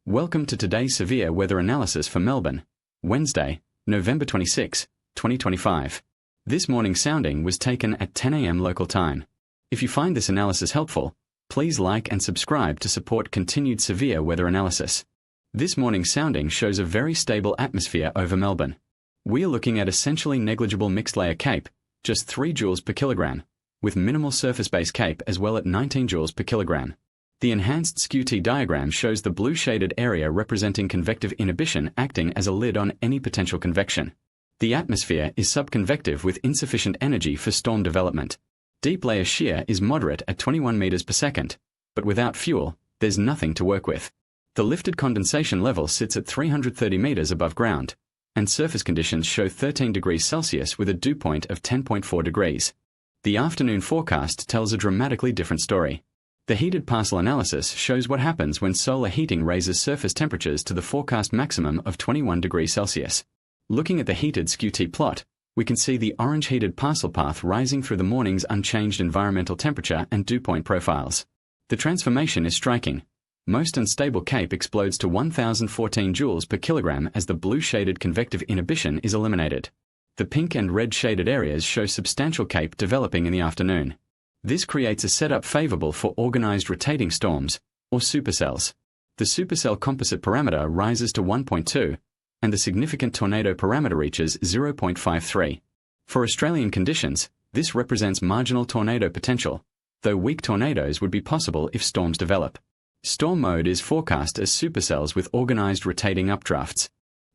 Welcome to today's severe weather analysis for Melbourne, Wednesday, November 26, 2025. This morning's sounding was taken at 10 a.m. local time. If you find this analysis helpful, please like and subscribe to support continued severe weather analysis. This morning's sounding shows a very stable atmosphere over Melbourne. We are looking at essentially negligible mixed layer CAPE, just 3 joules per kilogram, with minimal surface-based CAPE as well at 19 joules per kilogram. The enhanced Skew-T diagram shows the blue shaded area representing convective inhibition acting as a lid on any potential convection. The atmosphere is sub-convective with insufficient energy for storm development. Deep layer shear is moderate at 21 meters per second, but without fuel, there's nothing to work with. The lifted condensation level sits at 330 meters above ground, and surface conditions show 13 degrees Celsius with a dew point of 10.4 degrees. The afternoon forecast tells a dramatically different story. The heated parcel analysis shows what happens when solar heating raises surface temperatures to the forecast maximum of 21 degrees Celsius. Looking at the heated Skew-T plot, we can see the orange heated parcel path rising through the morning's unchanged environmental temperature and dew point profiles. The transformation is striking. Most unstable CAPE explodes to 1014 joules per kilogram as the blue shaded convective inhibition is eliminated. The pink and red shaded areas show substantial CAPE developing in the afternoon. This creates a setup favorable for organized rotating storms, or supercells. The supercell composite parameter rises to 1.2, and the significant tornado parameter reaches 0.53. For Australian conditions, this represents marginal tornado potential, though weak tornadoes would be possible if storms develop. Storm mode is forecast as supercells with organized rotating updrafts.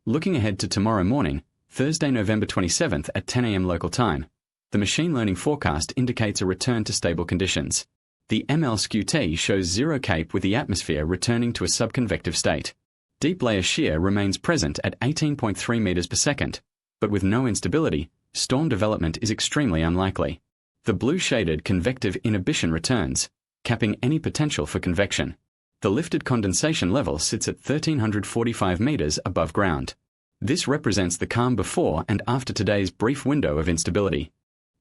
Looking ahead to tomorrow morning, Thursday, November 27th at 10 a.m. local time, the machine learning forecast indicates a return to stable conditions. The ML Skew-T shows zero CAPE with the atmosphere returning to a subconvective state. Deep layer shear remains present at 18.3 meters per second, but with no instability, storm development is extremely unlikely. The blue shaded convective inhibition returns, capping any potential for convection. The lifted condensation level sits at 1345 meters above ground. This represents the calm before and after today's brief window of instability.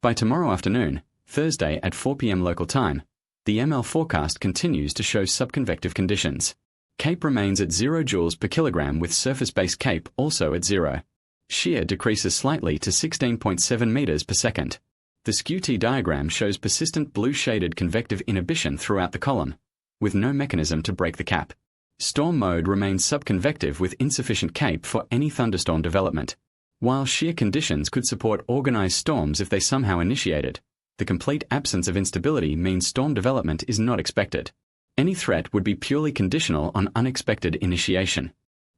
By tomorrow afternoon, Thursday at 4 p.m. local time, the ML forecast continues to show subconvective conditions. CAPE remains at 0 joules per kilogram with surface-based CAPE also at 0. Shear decreases slightly to 16.7 meters per second. The Skew-T diagram shows persistent blue-shaded convective inhibition throughout the column, with no mechanism to break the cap. Storm mode remains subconvective with insufficient CAPE for any thunderstorm development. While shear conditions could support organized storms if they somehow initiated, the complete absence of instability means storm development is not expected. Any threat would be purely conditional on unexpected initiation.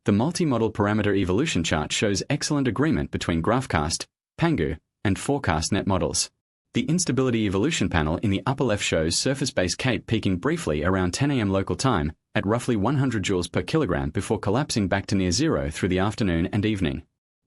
The multi-model parameter evolution chart shows excellent agreement between GraphCast, Pangu, and ForecastNet models. The instability evolution panel in the upper left shows surface-based CAPE peaking briefly around 10 a.m. local time at roughly 100 joules per kilogram before collapsing back to near zero through the afternoon and evening.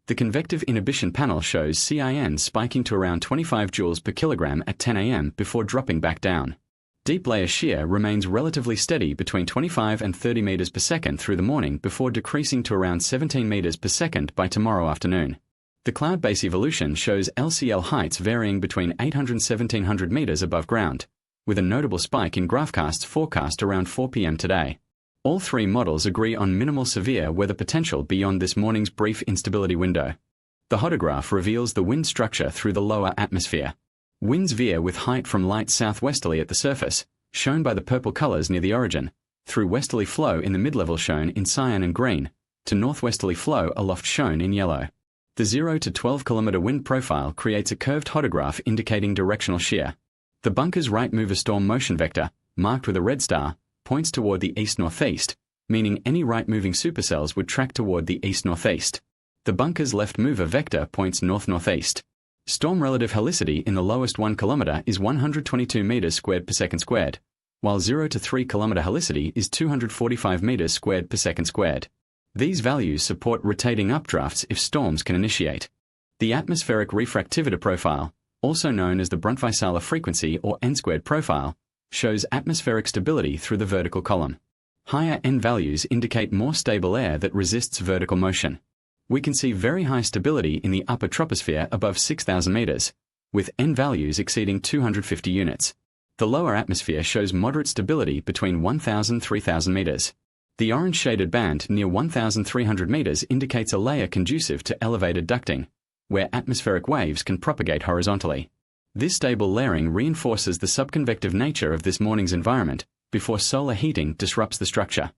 The convective inhibition panel shows CIN spiking to around 25 joules per kilogram at 10 a.m. before dropping back down. Deep layer shear remains relatively steady between 25 and 30 meters per second through the morning before decreasing to around 17 meters per second by tomorrow afternoon. The cloud base evolution shows LCL heights varying between 800 and 1700 meters above ground, with a notable spike in GraphCast's forecast around 4 p.m. today. All three models agree on minimal severe weather potential beyond this morning's brief instability window. The hodograph reveals the wind structure through the lower atmosphere. Winds veer with height from light southwesterly at the surface, shown by the purple colors near the origin, through westerly flow in the mid-level shown in cyan and green, to northwesterly flow aloft shown in yellow. The 0 to 12 kilometer wind profile creates a curved hodograph indicating directional shear. The bunker's right mover storm motion vector, marked with a red star, points toward the east-northeast, meaning any right-moving supercells would track toward the east-northeast. The bunker's left mover vector points north-northeast. Storm relative helicity in the lowest 1 kilometer is 122 meters squared per second squared, while 0 to 3 kilometer helicity is 245 meters squared per second squared. These values support rotating updrafts if storms can initiate. The atmospheric refractivity profile, also known as the Brunt-Väisälä frequency or n-squared profile, shows atmospheric stability through the vertical column. Higher n values indicate more stable air that resists vertical motion. We can see very high stability in the upper troposphere above 6,000 meters, with n values exceeding 250 units. The lower atmosphere shows moderate stability between 1,000 and 3,000 meters. The orange shaded band near 1,300 meters indicates a layer conducive to elevated ducting, where atmospheric waves can propagate horizontally. This stable layering reinforces the subconvective nature of this morning's environment before solar heating disrupts the structure.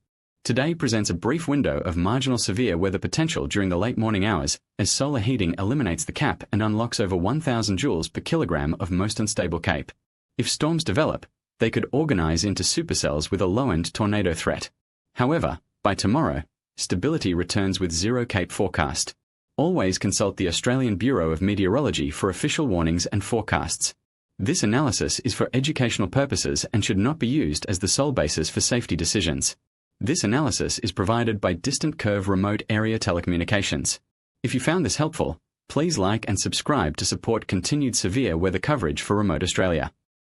Today presents a brief window of marginal severe weather potential during the late morning hours as solar heating eliminates the cap and unlocks over 1,000 joules per kilogram of most unstable CAPE. If storms develop, they could organize into supercells with a low-end tornado threat. However, by tomorrow, stability returns with zero CAPE forecast. Always consult the Australian Bureau of Meteorology for official warnings and forecasts. This analysis is for educational purposes and should not be used as the sole basis for safety decisions. This analysis is provided by Distant Curve Remote Area Telecommunications. If you found this helpful, please like and subscribe to support continued severe weather coverage for remote Australia.